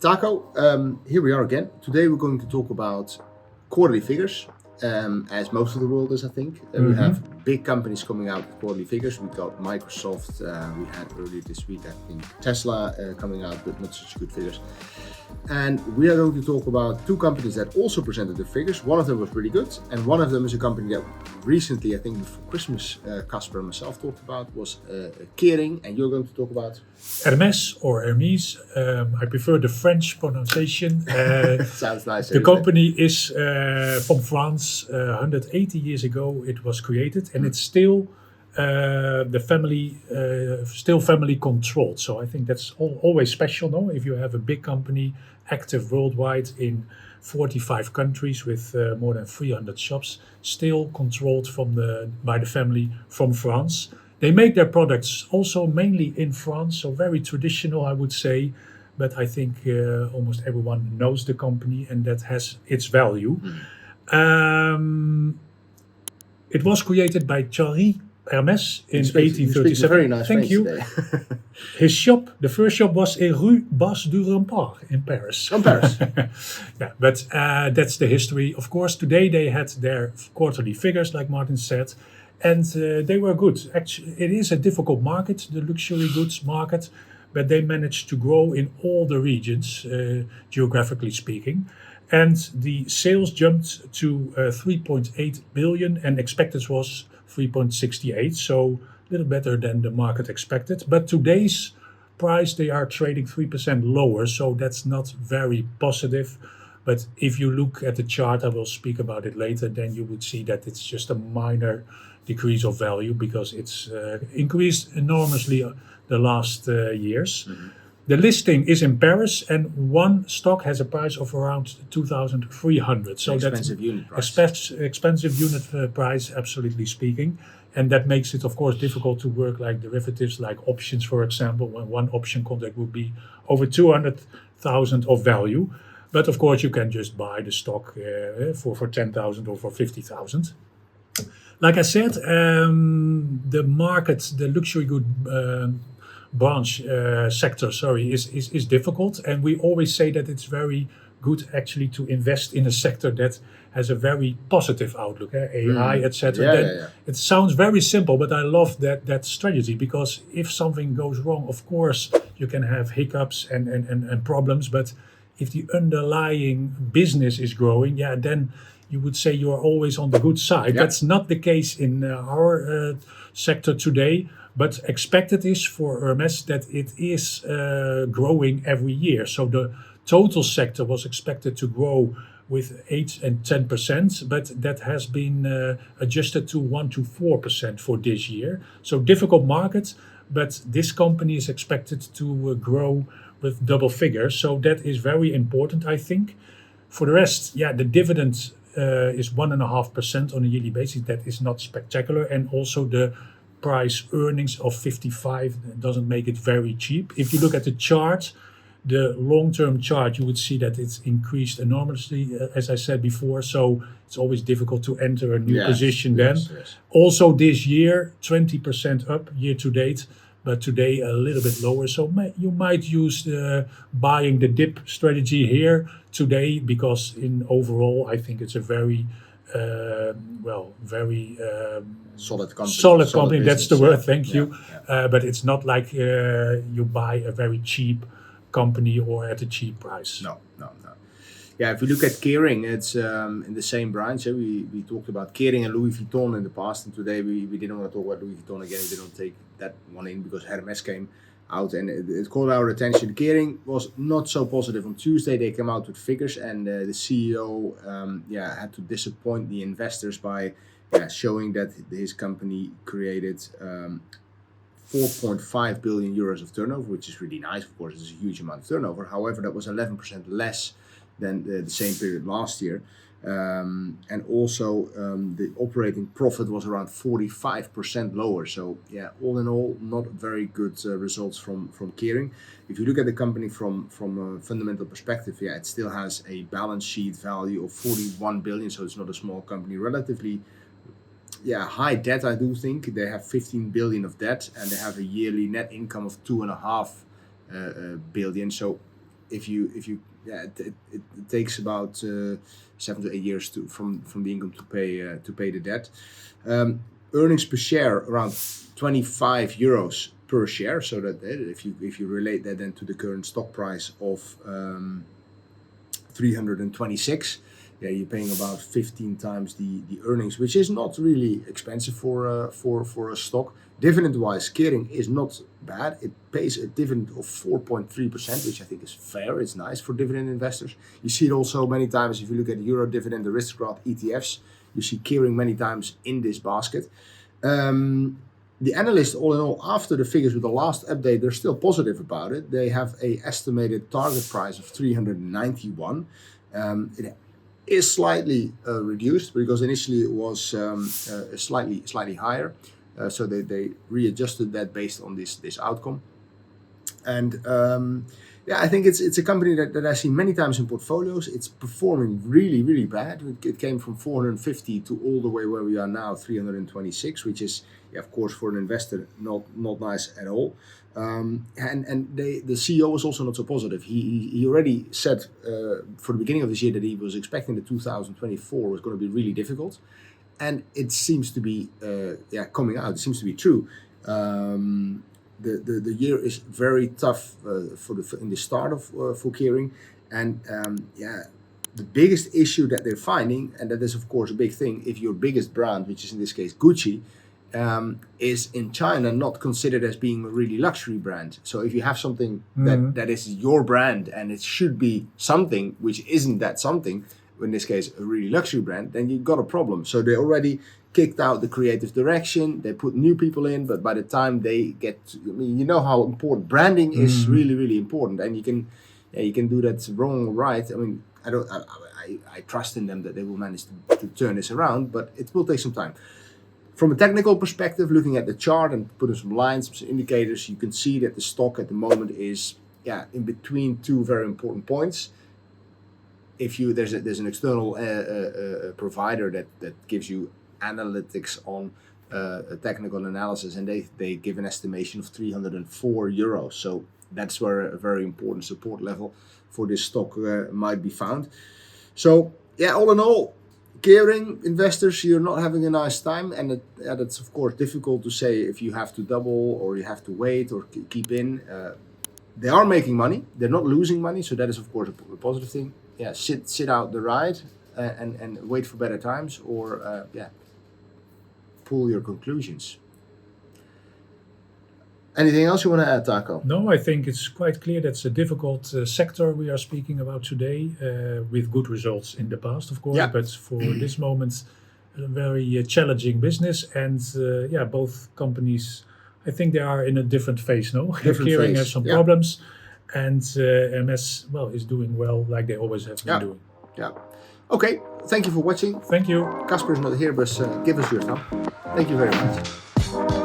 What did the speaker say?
Taco, here we are again. Today we're going to talk about quarterly figures, as most of the world is, I think. We have big companies coming out with quarterly figures. We got Microsoft, we had earlier this week, I think, Tesla coming out with not such good figures. And we are going to talk about two companies that also presented their figures. One of them was really good, and one of them is a company that recently, I think before Christmas, Casper and myself talked about, was Kering, and you're going to talk about? Hermes or Hermes. I prefer the French pronunciation. Sounds nice. The company is from France. 180 years ago it was created, and it's still family controlled. So I think that's always special, no? If you have a big company active worldwide in 45 countries with more than 300 shops, still controlled by the family from France. They make their products also mainly in France, so very traditional, I would say. But I think almost everyone knows the company, and that has its value. It was created by Thierry Hermes in 1837. Very nice. Thank you. His shop, the first shop, was in Rue Basse du Rempart in Paris. Yeah, but that's the history. Of course, today they had their quarterly figures, like Martin said, and they were good. Actually, it is a difficult market, the luxury goods market, but they managed to grow in all the regions, geographically speaking. And the sales jumped to 3.8 billion, and expected was 3.68, so a little better than the market expected. But today's price, they are trading 3% lower, so that's not very positive. But if you look at the chart, I will speak about it later, then you would see that it's just a minor decrease of value because it's increased enormously the last years. The listing is in Paris, and one stock has a price of around 2,300. So expensive unit price. Expensive unit price, absolutely speaking. And that makes it, of course, difficult to work like derivatives, like options, for example, when one option contract would be over 200,000 of value. But of course, you can just buy the stock for 10,000 or for 50,000. Like I said, the market, the luxury good sector, is difficult, and we always say that it's very good actually to invest in a sector that has a very positive outlook, AI, etc. It sounds very simple, but I love that strategy, because if something goes wrong, of course you can have hiccups and problems, but if the underlying business is growing, then you would say you are always on the good side. That's not the case in our sector today. But expected is for Hermes that it is growing every year. So the total sector was expected to grow with 8 and 10%, but that has been adjusted to 1 to 4% for this year. So difficult market, but this company is expected to grow with double figures. So that is very important, I think. For the rest, the dividend is 1.5% on a yearly basis. That is not spectacular, and also the price earnings of 55 doesn't make it very cheap. If you look at the chart, the long-term chart, you would see that it's increased enormously, as I said before. So it's always difficult to enter a new position then. Yes. Also this year, 20% up year to date, but today a little bit lower. So you might use buying the dip strategy here today, because in overall, I think it's a very very solid company. Solid company, that's the word, thank you. But it's not like you buy a very cheap company or at a cheap price. No. Yeah, if you look at Kering, it's in the same branch. We talked about Kering and Louis Vuitton in the past, and today we didn't want to talk about Louis Vuitton again. We didn't take that one in because Hermes came out, and it called our attention. Kering was not so positive on Tuesday. They came out with figures, and the CEO had to disappoint the investors by showing that his company created 4.5 billion euros of turnover, which is really nice. Of course, it's a huge amount of turnover. However, that was 11% less than the same period last year. And also the operating profit was around 45% lower. So all in all, not very good results from Kering. If you look at the company from a fundamental perspective, it still has a balance sheet value of 41 billion. So it's not a small company. Relatively high debt, I do think. They have 15 billion of debt, and they have a yearly net income of 2.5 billion. So if you yeah, it takes about 7 to 8 years from the income to pay the debt. Earnings per share around 25 euros per share. So that if you relate that then to the current stock price of 326, yeah, you're paying about 15 times the earnings, which is not really expensive for a stock. Dividend-wise, Kering is not bad. It pays a dividend of 4.3%, which I think is fair. It's nice for dividend investors. You see it also many times if you look at Euro Dividend Aristocrat ETFs. You see Kering many times in this basket. The analysts, all in all, after the figures with the last update, they're still positive about it. They have a estimated target price of 391. It is slightly reduced because initially it was slightly higher. So they readjusted that based on this outcome. And yeah, I think it's a company that I've seen many times in portfolios. It's performing really bad. It came from 450 to all the way where we are now, 326, which is, yeah, of course, for an investor, not nice at all. And the CEO was also not so positive. He already said for the beginning of this year that he was expecting that 2024 was going to be really difficult. And it seems to be coming out. It seems to be true. The year is very tough in the start of for Kering, and the biggest issue that they're finding, and that is of course a big thing, if your biggest brand, which is in this case Gucci, is in China not considered as being a really luxury brand. So if you have something that is your brand and it should be something which isn't that something, in this case a really luxury brand, then you've got a problem. So they already kicked out the creative direction, they put new people in, but by the time they get to, I mean, you know how important branding is, really important, and you can do that wrong or right. I mean, I trust in them that they will manage to turn this around, but it will take some time. From a technical perspective, looking at the chart and putting some lines, some indicators, you can see that the stock at the moment is in between two very important points. If there's an external provider that gives you analytics on technical analysis, and they give an estimation of 304 euros. So that's where a very important support level for this stock might be found. So yeah, all in all, Kering investors, you're not having a nice time, and it's of course difficult to say if you have to double or you have to wait or keep in. They are making money, they're not losing money, so that is of course a positive thing. Yeah, sit out the ride and wait for better times, or pull your conclusions. Anything else you want to add, Taco? No, I think it's quite clear that's a difficult sector we are speaking about today, with good results in the past, of course, but for this moment, a very challenging business. And both companies, I think they are in a different phase now. Kering has some problems, and Hermes, is doing well like they always have been doing. Yeah. Okay, thank you for watching. Thank you. Casper is not here, but give us your thumb. Thank you very much.